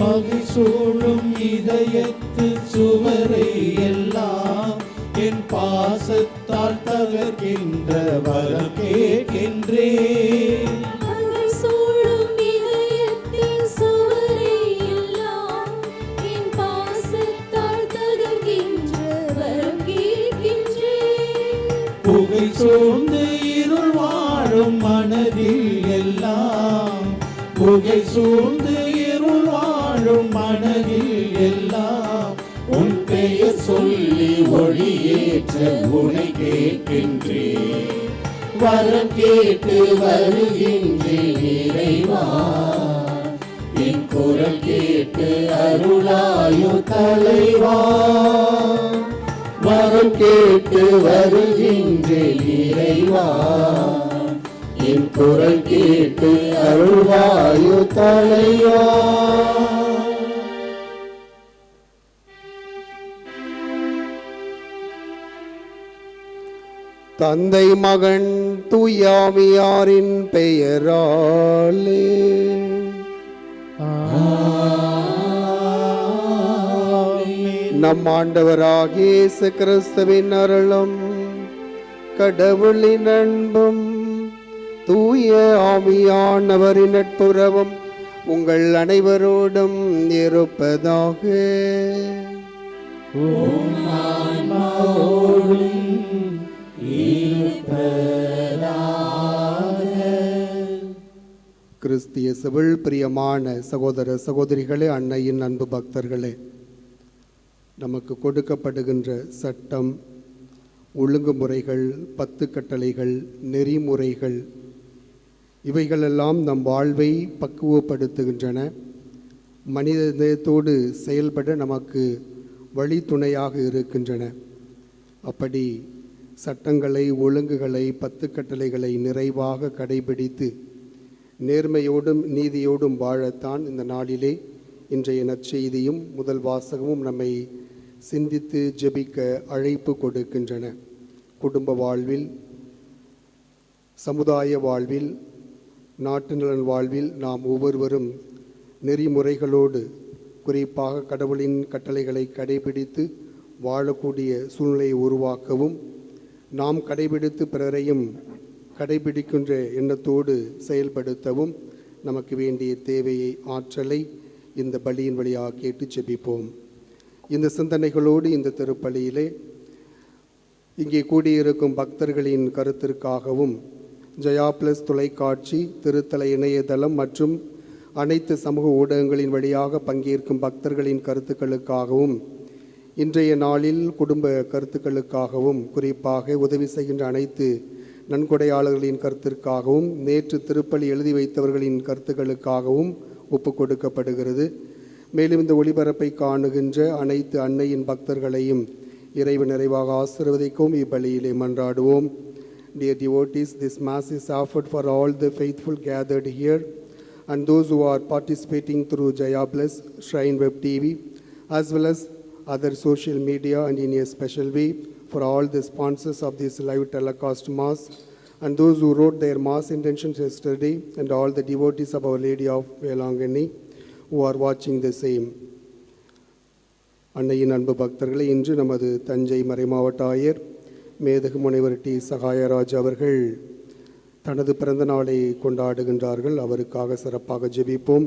பகை சூழும் இதயத்து சுவரை எல்லாம் என் பாசத்தால் தகர்க்கின்ற வரம் கேட்கின்றேன். பகை சூழும் இதயத்தின் சுவரை எல்லாம் என் பாசத்தால் தகர்க்கின்ற வரம் கேட்கின்றேன். புகை சூழ்ந்து இருள் வாழும் மனதில் எல்லாம், புகை சூழ்ந்து இருள் வாழும் மனதில் எல்லாம் உன் பெயர் சொல்லி ஒளியேற்ற உனை கேட்கின்றேன். வரம் கேட்டு வருகின்றேன் இறைவா, என் குரல் கேட்டு அருளாயோ தலைவா. வரம் கேட்டு வருகின்றேன் இறைவா, என் குரல் கேட்டு அருள்வாயோ தலைவா. தந்தை மகன் தூயாவியாரின் பெயராலே நம் ஆண்டவராகிய இயேசு கிறிஸ்துவின் அருளும் கடவுளின் அன்பும் தூய ஆவியானவரின் நட்புறவும் உங்கள் அனைவரோடும் இருப்பதாக. கிறிஸ்திய சிவில் பிரியமான சகோதர சகோதரிகளே, அன்னையின் அன்பு பக்தர்களே, நமக்கு கொடுக்கப்படுகின்ற சட்டம், ஒழுங்குமுறைகள், 10 கட்டளைகள், நெறிமுறைகள் இவைகளெல்லாம் நம் வாழ்வை பக்குவப்படுத்துகின்றன. மனிதத்தோடு செயல்பட நமக்கு வழித்துணையாக இருக்கின்றன. அப்படி சட்டங்களை, ஒழுங்குகளை, 10 கட்டளைகளை நிறைவாக கடைபிடித்து நேர்மையோடும் நீதியோடும் வாழத்தான் இந்த நாளிலே இன்றைய நற்செய்தியும் முதல் வாசகமும் நம்மை சிந்தித்து ஜெபிக்க அழைப்பு கொடுக்கின்றன. குடும்ப வாழ்வில், சமுதாய வாழ்வில், நாட்டு நலன் வாழ்வில் நாம் ஒவ்வொருவரும் நெறிமுறைகளோடு, குறிப்பாக கடவுளின் கட்டளைகளை கடைபிடித்து வாழக்கூடிய சூழ்நிலையை உருவாக்கவும், நாம் கடைபிடித்து பிறரையும் கடைபிடிக்கின்ற எண்ணத்தோடு செயல்படுத்தவும் நமக்கு வேண்டிய தேவையை, ஆற்றலை இந்த பலியின் வழியாக கேட்டு ஜெபிப்போம். இந்த சிந்தனைகளோடு இந்த திருப்பலியிலே இங்கே கூடியிருக்கும் பக்தர்களின் கருத்திற்காகவும், ஜெயா பிளஸ் தொலைக்காட்சி, திருத்தல இணையதளம் மற்றும் அனைத்து சமூக ஊடகங்களின் வழியாக பங்கேற்கும் பக்தர்களின் கருத்துக்களுக்காகவும், இன்றைய நாளில் குடும்ப கருத்துக்களுக்காகவும், குறிப்பாக உதவி செய்கின்ற அனைத்து நன்கொடையாளர்களின் கருத்திற்காகவும், நேற்று திருப்பலி எழுதி வைத்தவர்களின் கருத்துக்களுக்காகவும் ஒப்பு கொடுக்கப்படுகிறது. மேலும் இந்த ஒளிபரப்பை காணுகின்ற அனைத்து அன்னையின் பக்தர்களையும் இறைவன் நிறைவாக ஆசீர்வதிக்கவும் இப்பலியிலே மன்றாடுவோம். Dear devotees, this Mass is offered for all the faithful gathered here and those who are participating through Jaya Bless, Shrine Web TV, as well as other social media, and in a special way for all the sponsors of this live telecast Mass and those who wrote their Mass intentions yesterday, and all the devotees of Our Lady of Velangani who are watching the same. அன்னையின் அன்பு பக்தர்களை, இன்று நமது தஞ்சை மறைமாவட்ட ஆயர் மேதகு முனைவர் D Sahayaraj அவர்கள் தனது பிறந்த நாளை கொண்டாடுகின்றார்கள். அவருக்காக சிறப்பாக ஜெபிப்போம்.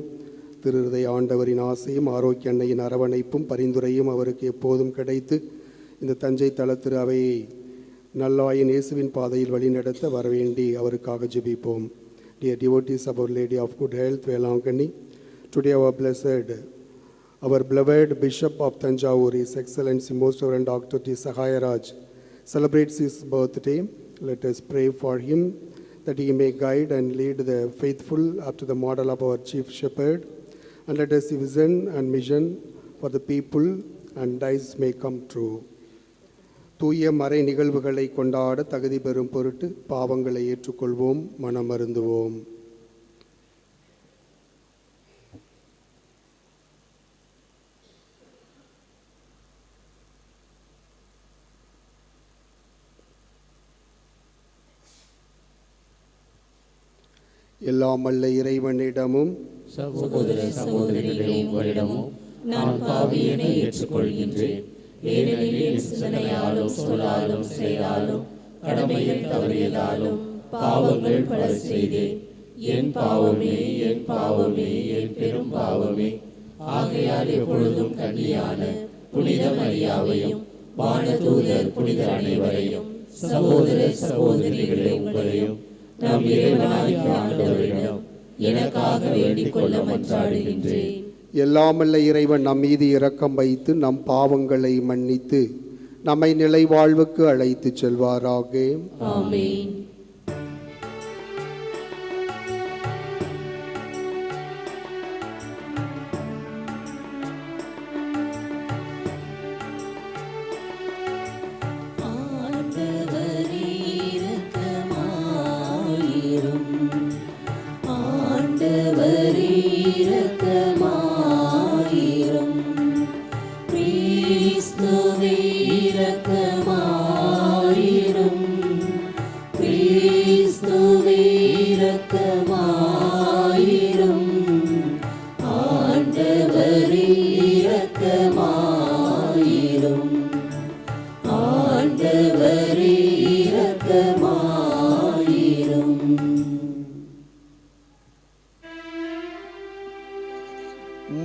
திருஹ்ருதய ஆண்டவரின் ஆசையும் ஆரோக்கிய அன்னையின் அரவணைப்பும் பரிந்துரையும் அவருக்கு எப்போதும் கிடைத்து இந்த தஞ்சை தல திரு அவையை நல்லாயின் இயேசுவின் பாதையில் வழிநடத்த வரவேண்டி அவருக்காக ஜெபிப்போம். Dear devotees of Our Lady of Good Health, Velangani, today our beloved Bishop of Tanjavur, His Excellency Most Reverend Dr. T. Sahayaraj, celebrates his birthday. Let us pray for him that he may guide and lead the faithful after the model of our Chief Shepherd, and let us vision and mission for the people and dies may come true. தூய மறை நிகழ்வுகளை கொண்டாட தகுதி பெறும் பொருட்டு பாவங்களை ஏற்றுக்கொள்வோம், மனமருந்துவோம். எல்லாம் வல்ல இறைவனிடமும் சகோதர சகோதரிகளே, உங்களிடமும் நான் பாவியனை ஏற்றுக்கொள்கின்றேன். ஏனெனில் என் சிந்தனையாலும் சொல்லாலும் செயலாலும் கடமையில் தவறியதாலும் பாவங்கள் பல செய்தேன். என் பாவமே, என் பாவமே, என் பெரும் பாவமே. ஆகையால் எப்பொழுதும் கன்னியான புனித மரியாவையும் வானதூதர் புனிதர் அனைவரையும் சகோதர சகோதரிகளே, உங்களையும் நம் இறைவனாகிய ஆண்டவரிடம் எனக்காக வேண்டிக் கொள்ள மன்றாடுகின்றேன். எல்லாமல்ல இறைவன் நம் மீது இரக்கம் வைத்து நம் பாவங்களை மன்னித்து நம்மை நிலை வாழ்வுக்கு அழைத்து செல்வாராக. ஆமென்.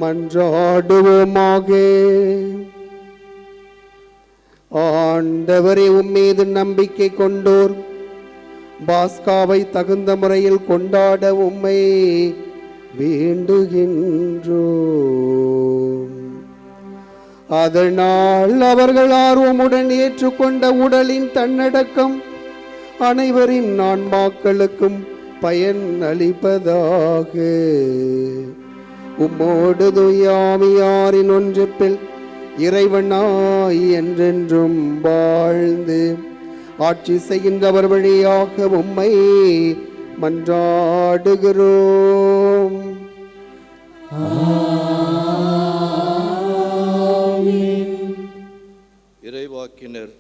மன்றாடுவோமாக. ஆண்டவரே, உம்மீது நம்பிக்கை கொண்டோர் பாஸ்காவை தகுந்த முறையில் கொண்டாட உம்மை வேண்டுகின்றோம். அதனால் அவர்கள் ஆர்வமுடன் ஏற்றுக்கொண்ட உடலின் தன்னடக்கம் அனைவரின் ஆன்மாக்களுக்கும் பயன் அளிப்பதாக. உம்மோடு துயாமியாரின் ஒன்றிப்பில் இறைவனாய் என்றென்றும் வாழ்ந்து ஆட்சி செய்கின்றவர் வழியாக உம்மை மன்றாடுகிறோம். இறைவாக்கினர்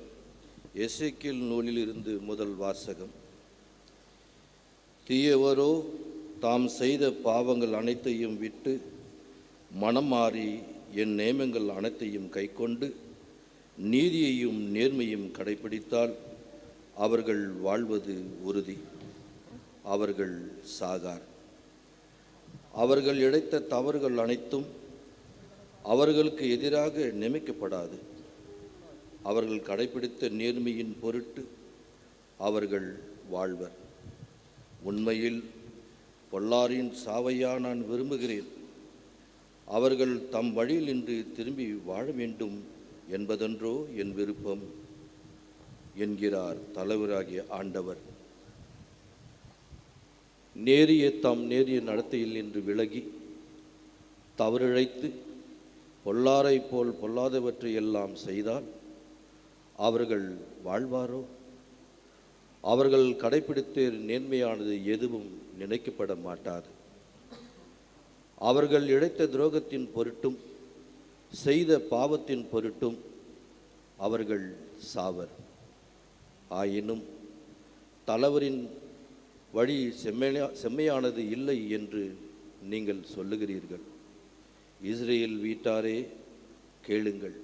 எசேக்கியேல் நூலிலிருந்து முதல் வாசகம். தீயவரோ தாம் செய்த பாவங்கள் அனைத்தையும் விட்டு மனம் மாறி என் நேமங்கள் அனைத்தையும் கைக்கொண்டு நீதியையும் நேர்மையும் கடைபிடித்தால் அவர்கள் வாழ்வது உறுதி, அவர்கள் சாகார். அவர்கள் இழைத்த தவறுகள் அனைத்தும் அவர்களுக்கு எதிராக நியமிக்கப்படாது. அவர்கள் கடைபிடித்த நேர்மையின் பொருட்டு அவர்கள் வாழ்வர். உண்மையில் பொல்லாரின் சாவையா நான் விரும்புகிறேன். அவர்கள் தம் வழியில் நின்று திரும்பி வாழ வேண்டும் என்பதென்றோ என் விருப்பம் என்கிறார் தலைவராகிய ஆண்டவர். நேரிய நடத்தையில் நின்று விலகி தவறிழைத்து பொல்லாரை போல் பொல்லாதவற்றை எல்லாம் செய்தால் அவர்கள் வாழ்வாரோ? அவர்கள் கடைபிடித்த நேர்மையானது எதுவும் நினைக்கப்பட மாட்டாது. அவர்கள் இழைத்த துரோகத்தின் பொருட்டும் செய்த பாவத்தின் பொருட்டும் அவர்கள் சாவர். ஆயினும் தலைவரின் வழி செம்மையானது இல்லை என்று நீங்கள் சொல்லுகிறீர்கள். இஸ்ரேல் வீட்டாரே, கேளுங்கள்.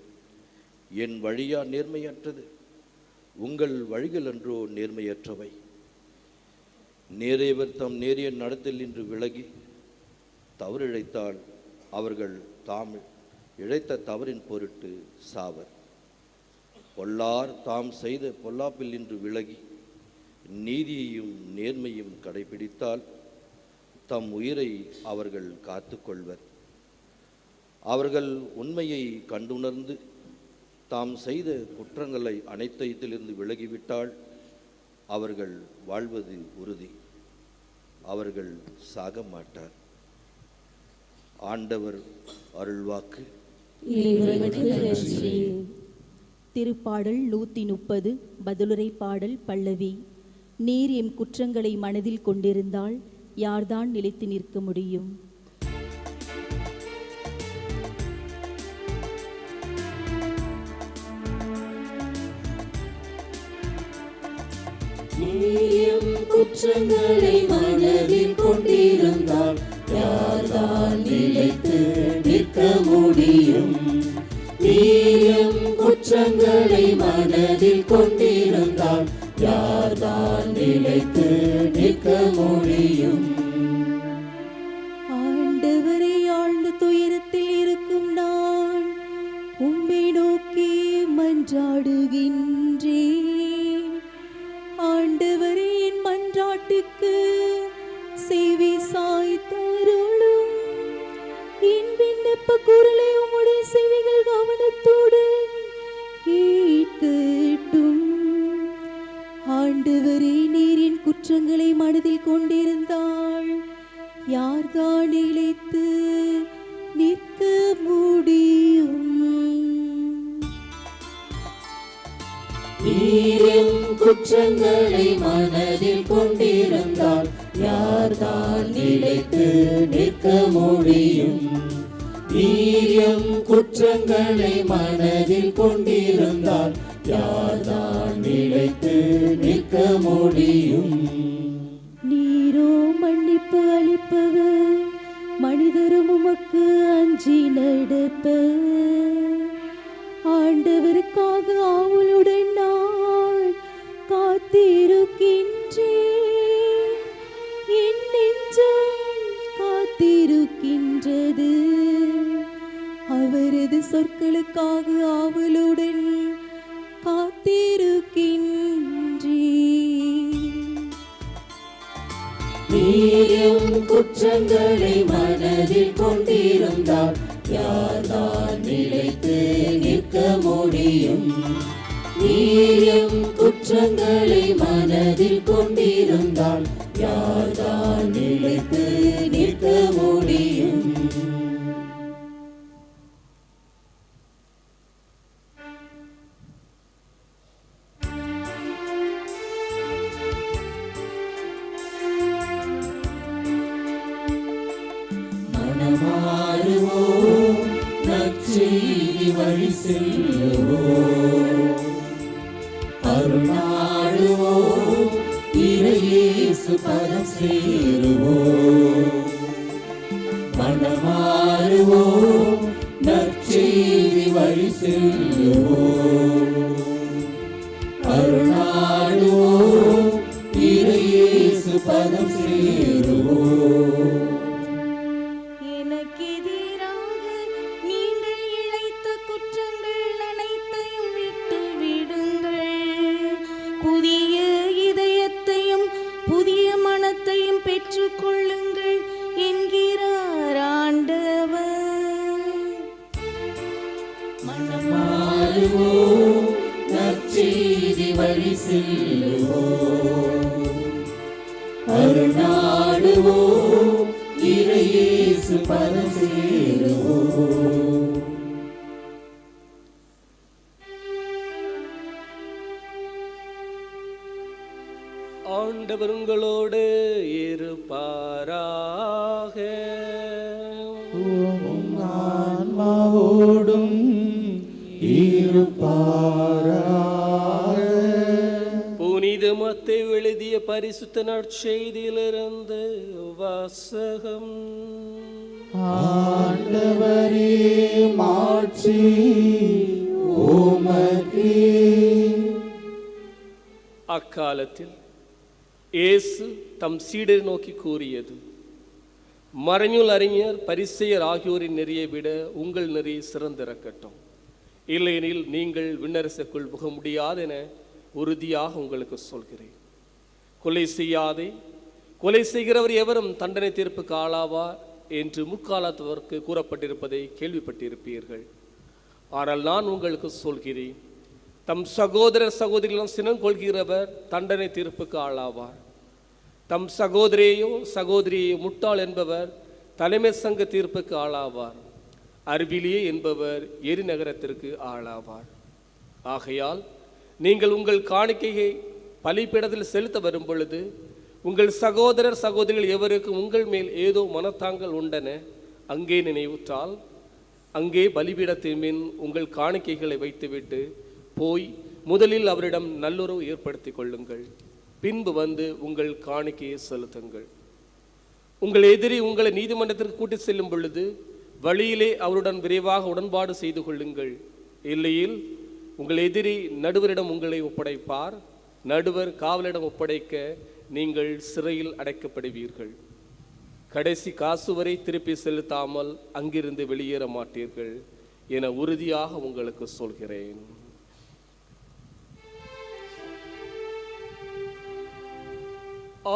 என் வழியா நேர்மையற்றது? உங்கள் வழிகள் அன்றோ நேர்மையற்றவை. நேரியவர் தம் நேரிய நடத்தில் நின்று விலகி தவறிழைத்தால் அவர்கள் தாம் இழைத்த தவறின் பொருட்டு சாவர். பொல்லார் தாம் செய்த பொல்லாப்பில் நின்று விலகி நீதியையும் நேர்மையும் கடைபிடித்தால் தம் உயிரை அவர்கள் காத்து கொள்வர். அவர்கள் உண்மையை கண்டுணர்ந்து தாம் செய்த குற்றங்களை அனைத்திலிருந்து விலகிவிட்டால் அவர்கள் வாழ்வது உறுதி, அவர்கள் சாக மாட்டார். ஆண்டவர் அருள்வாக்கு. திருப்பாடல் 130 பதிலுரை பாடல் பல்லவி. நீர் எம் குற்றங்களை மனதில் கொண்டிருந்தால் யார்தான் நிலைத்து நிற்க முடியும்? குற்றங்களை மனதில் கொண்டிருந்தால் யார்தான் நிலைத்து நிற்க முடியும்? நீயும் குற்றங்களை மனதில் கொண்டிருந்தால் யார்தான் நிலைத்து நிற்க முடியும்? ஆண்டவரை ஆழ்ந்த துயரத்தில் இருக்கும் நான் உம்மை நோக்கி மன்றாடுகின்றேன். ஆண்டவரே, என் மன்றாட்டுக்கு செவி சாய்த்தருளும். என் விண்ணப்ப குரலை உம்முடைய செவிகள் கவனத்துடன் கேட்கட்டும். ஆண்டவரே, நீர் என் குற்றங்களை மனதில் கொண்டிருந்தால் யார்தான் நிலைத்து நிற்க முடியும்? நீரும் குற்றங்களை மனதில் கொண்டிருந்தால் யார்தான் நிலைத்து நிற்க முடியும்? நீரும் குற்றங்களை மனதில் கொண்டிருந்தால் யார்தான் நிலைத்து நிற்க முடியும்? நீரோ மன்னிப்பு அளிப்பவர், மனிதரும் உமக்கு அஞ்சி நடப்பர். ஆண்டவருக்காக ஆவலுடன் நான் காத்திருக்கின்றேன். என் நெஞ்சம் காத்திருக்கின்றது. அவரது சொற்களுக்காக ஆவலுடன் காத்திருக்கின்றேன். நீரும் குற்றங்களை மனதில் கொண்டிருந்தால் யார்தான் நிலைத்து நிற்க முடியும்? நீரும் குற்றங்களை மனதில் கொண்டிருந்தால் யார்தான் நிலைத்து நிற்க முடியும்? மனமாறுவோம், நற்செய்தி வழி செல்லுவோம். அருள்நாடுவோம், இறையேசு பதம் சேருவோம். மனமாறுவோம், நற்செய்தி வழி செல்லுவோம். அருள்நாடுவோம், இறையேசு பதம் சேருவோம். எனக்கெதிராக நீங்கள் இழைத்த குற்றங்கள் அனைத்தையும் விட்டு விடுங்கள். புதிய இதயத்தையும் புதிய மனத்தையும் பெற்றுக்கொள்ளுங்கள் என்கிறார் ஆண்டவர். மனமாறுவோம், நற்செய்தி வழி செல்லுவோம். அருள்நாடுவோம், இறையேசு பதம் சேருவோம். ஆண்டவர் உங்களோடு இருப்பாராக. ஆன்மாவோடும் இருப்பாராக. புனித மத்தேயு எழுதிய பரிசுத்த நற்செய்தியிலிருந்து வாசகம். ஆண்டவரே, மாட்சி உமக்கே. அக்காலத்தில் இயேசு தம் சீடரை நோக்கி கூறியது: மறைநூல் அறிஞர் பரிசேயர் ஆகியோரின் நெறியை விட உங்கள் நெறி சிறந்திருக்கட்டும். இல்லையெனில் நீங்கள் விண்ணரசுக்குள் புக முடியாதென உறுதியாக உங்களுக்கு சொல்கிறேன். கொலை செய்யாதே, கொலை செய்கிறவர் எவரும் தண்டனை தீர்ப்புக்கு ஆளாவார் என்று முற்காலத்தவருக்கு கூறப்பட்டிருப்பதை கேள்விப்பட்டிருப்பீர்கள். ஆனால் நான் உங்களுக்கு சொல்கிறேன், தம் சகோதரர் சகோதரிகளும் சினம் கொள்கிறவர் தண்டனை தீர்ப்புக்கு ஆளாவார். தம் சகோதரியோ சகோதரியோ முட்டாள் என்பவர் தலைமை சங்க தீர்ப்புக்கு ஆளாவார். அறிவிலியே என்பவர் எரிநகரத்திற்கு ஆளாவார். ஆகையால் நீங்கள் உங்கள் காணிக்கையை பலிபீடத்தில் செலுத்த வரும் பொழுது உங்கள் சகோதரர் சகோதரிகள் எவருக்கும் உங்கள் மேல் ஏதோ மனத்தாங்கள் உண்டன அங்கே நினைவுற்றால் அங்கே பலிபீடத்தின் மீன் உங்கள் காணிக்கைகளை வைத்துவிட்டு போய் முதலில் அவரிடம் நல்லுறவு ஏற்படுத்தி கொள்ளுங்கள். பின்பு வந்து உங்கள் காணிக்கையை செலுத்துங்கள். உங்கள் எதிரி உங்களை நீதிமன்றத்திற்கு கூட்டி செல்லும் பொழுது வழியிலே அவருடன் விரைவாக உடன்பாடு செய்து கொள்ளுங்கள். இல்லையில் உங்கள் எதிரி நடுவரிடம் உங்களை ஒப்படைப்பார். நடுவர் காவலிடம் ஒப்படைக்க நீங்கள் சிறையில் அடைக்கப்படுவீர்கள். கடைசி காசு வரை திருப்பி செலுத்தாமல் அங்கிருந்து வெளியேற மாட்டீர்கள் என உறுதியாக உங்களுக்கு சொல்கிறேன்.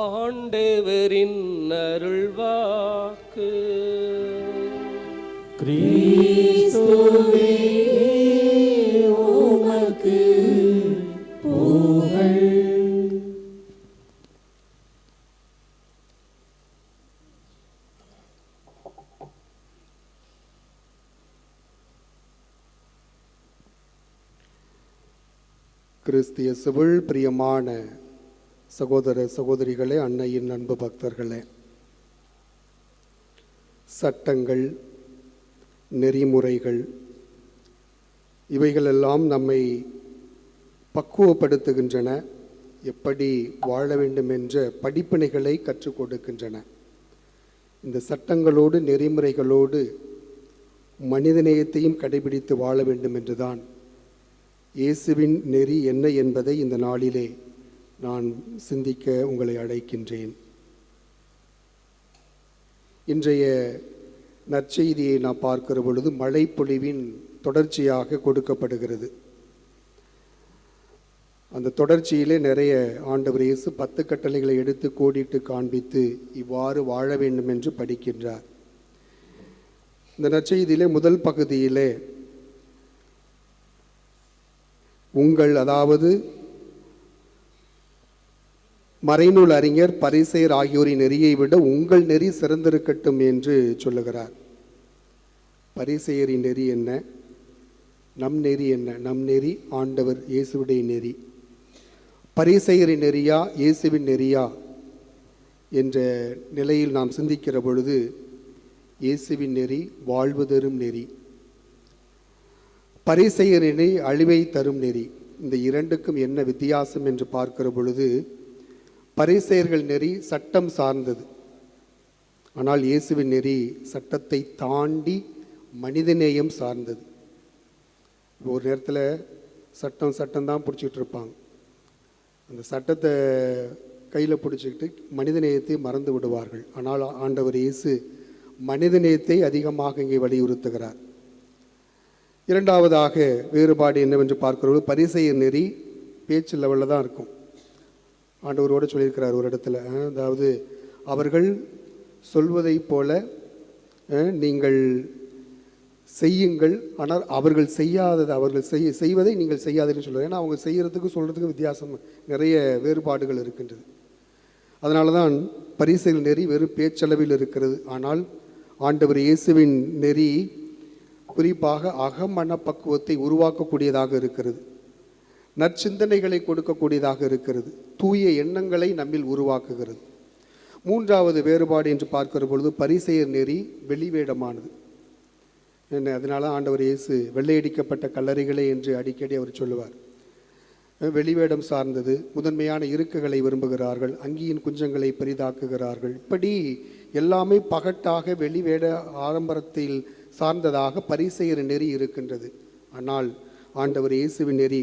ஆண்டவரின் அருள்வாக்கு. கிறிஸ்துவே உமக்கு புகழ். கிறிஸ்து இயேசுவில் பிரியமான சகோதர சகோதரிகளே, அன்னையின் அன்பு பக்தர்களே, சட்டங்கள், நெறிமுறைகள் இவைகளெல்லாம் நம்மை பக்குவப்படுத்துகின்றன, எப்படி வாழ வேண்டும் என்ற படிப்பினைகளை கற்றுக் கொடுக்கின்றன. இந்த சட்டங்களோடு நெறிமுறைகளோடு மனிதநேயத்தையும் கடைபிடித்து வாழ வேண்டும் என்றுதான் இயேசுவின் நெறி என்ன என்பதை இந்த நாளிலே நான் சிந்திக்க உங்களை அழைக்கின்றேன். இன்றைய நற்செய்தியை நாம் பார்க்கிற பொழுது மழைப்பொழிவின் தொடர்ச்சியாக கொடுக்கப்படுகிறது. அந்த தொடர்ச்சியிலே நிறைய ஆண்டவர் இயேசு 10 கட்டளைகளை எடுத்து கோடிட்டு காண்பித்து இவ்வாறு வாழ வேண்டும் என்று படிக்கின்றார். இந்த நற்செய்தியிலே முதல் பகுதியிலே உங்கள், அதாவது மறைநூல் அறிஞர் பரிசேயர் ஆகியோரின் நெறியை விட உங்கள் நெறி சிறந்திருக்கட்டும் என்று சொல்லுகிறார். பரிசேயரின் நெறி என்ன, நம் நெறி என்ன? நம் நெறி ஆண்டவர் இயேசுவுடைய நெறி. பரிசேயரின் நெறியா இயேசுவின் நெறியா என்ற நிலையில் நாம் சிந்திக்கிற பொழுது இயேசுவின் நெறி வாழ்வு தரும் நெறி, பரிசேயரின் நெறி அழிவை தரும் நெறி. இந்த இரண்டுக்கும் என்ன வித்தியாசம் என்று பார்க்கிற பொழுது பரிசேயர்கள் நெறி சட்டம் சார்ந்தது, ஆனால் இயேசுவின் நெறி சட்டத்தை தாண்டி மனிதநேயம் சார்ந்தது. ஒரு நேரத்தில் சட்டம் தான் பிடிச்சிக்கிட்டு இருப்பாங்க. அந்த சட்டத்தை கையில் பிடிச்சிக்கிட்டு மனிதநேயத்தை மறந்து விடுவார்கள். ஆனால் ஆண்டவர் இயேசு மனிதநேயத்தை அதிகமாக இங்கே வலியுறுத்துகிறார். இரண்டாவதாக வேறுபாடு என்னவென்று பார்க்கிறோம், பரிசேயர் நெறி பேச்சு லெவலில் தான் இருக்கும். ஆண்டவரோடு சொல்லியிருக்கிறார் ஒரு இடத்துல, அதாவது அவர்கள் சொல்வதை போல நீங்கள் செய்யுங்கள், ஆனால் அவர்கள் செய்யாதது அவர்கள் செய்வதை நீங்கள் செய்யாதுன்னு சொல்லுவாங்க. ஏன்னா அவங்க செய்கிறதுக்கு சொல்கிறதுக்கு வித்தியாசம், நிறைய வேறுபாடுகள் இருக்கின்றது. அதனால தான் பரிசேயர் நெறி வெறும் பேச்சளவில் இருக்கிறது. ஆனால் ஆண்டவர் இயேசுவின் நெறி குறிப்பாக அகமன பக்குவத்தை உருவாக்கக்கூடியதாக இருக்கிறது, நற்சிந்தனைகளை கொடுக்கக்கூடியதாக இருக்கிறது, தூய எண்ணங்களை நம்மில் உருவாக்குகிறது. மூன்றாவது வேறுபாடு என்று பார்க்கிற பொழுது பரிசேயர் நெறி வெளிவேடமானது. என்ன, அதனால ஆண்டவர் இயேசு வெள்ளையடிக்கப்பட்ட கல்லறைகளே என்று அடிக்கடி அவர் சொல்லுவார். வெளிவேடம் சார்ந்தது, முதன்மையான இருக்குகளை விரும்புகிறார்கள், அங்கியின் குஞ்சங்களை பெரிதாக்குகிறார்கள். இப்படி எல்லாமே பகட்டாக வெளிவேட ஆடம்பரத்தில் சார்ந்ததாக பரிசேயர் நெறி இருக்கின்றது. ஆனால் ஆண்டவர் இயேசுவின் நெறி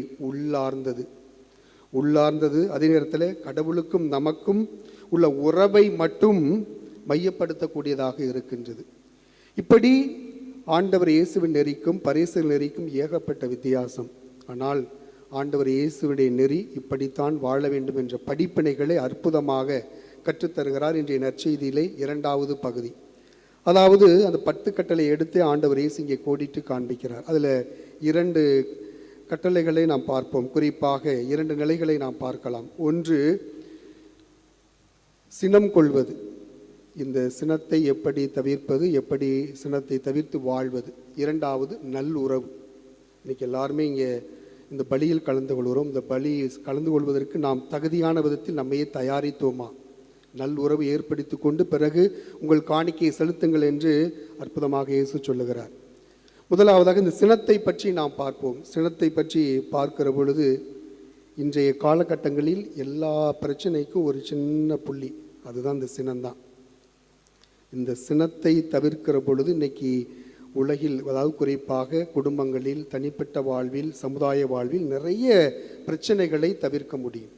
உள்ளார்ந்தது. அதே நேரத்தில் கடவுளுக்கும் நமக்கும் உள்ள உறவை மட்டும் மையப்படுத்தக்கூடியதாக இருக்கின்றது. இப்படி ஆண்டவர் இயேசுவின் நெறிக்கும் பரிசேயர் நெறிக்கும் ஏகப்பட்ட வித்தியாசம். ஆனால் ஆண்டவர் இயேசுவுடைய நெறி இப்படித்தான் வாழ வேண்டும் என்ற படிப்பினைகளை அற்புதமாக கற்றுத்தருகிறார். இன்றைய நற்செய்தியிலே இரண்டாவது பகுதி, அதாவது அந்த 10 கட்டளை எடுத்து ஆண்டவர் இயேசு இங்கே கோடிட்டு காண்பிக்கிறார். அதில் 2 கட்டளைகளை நாம் பார்ப்போம். குறிப்பாக 2 நிலைகளை நாம் பார்க்கலாம். ஒன்று, சினம் கொள்வது. இந்த சினத்தை எப்படி தவிர்ப்பது, எப்படி சினத்தை தவிர்த்து வாழ்வது. இரண்டாவது, நல்லுறவு. இன்றைக்கி எல்லாருமே இங்கே இந்த பலியில் கலந்து கொள்கிறோம். இந்த பலி கலந்து கொள்வதற்கு நாம் தகுதியான விதத்தில் நம்மையே தயாரித்தோமா, நல்லுறவு ஏற்படுத்தி கொண்டு பிறகு உங்கள் காணிக்கையை செலுத்துங்கள் என்று அற்புதமாக இயேசு சொல்லுகிறார். முதலாவதாக இந்த சினத்தை பற்றி நாம் பார்ப்போம். சினத்தை பற்றி பார்க்கிற பொழுது இன்றைய காலகட்டங்களில் எல்லா பிரச்சனைக்கும் ஒரு சின்ன புள்ளி, அதுதான் இந்த சினம்தான். இந்த சினத்தை தவிர்க்கிற பொழுது இன்னைக்கு உலகில், அதாவது குறிப்பாக குடும்பங்களில், தனிப்பட்ட வாழ்வில், சமுதாய வாழ்வில் நிறைய பிரச்சனைகளை தவிர்க்க முடியும்.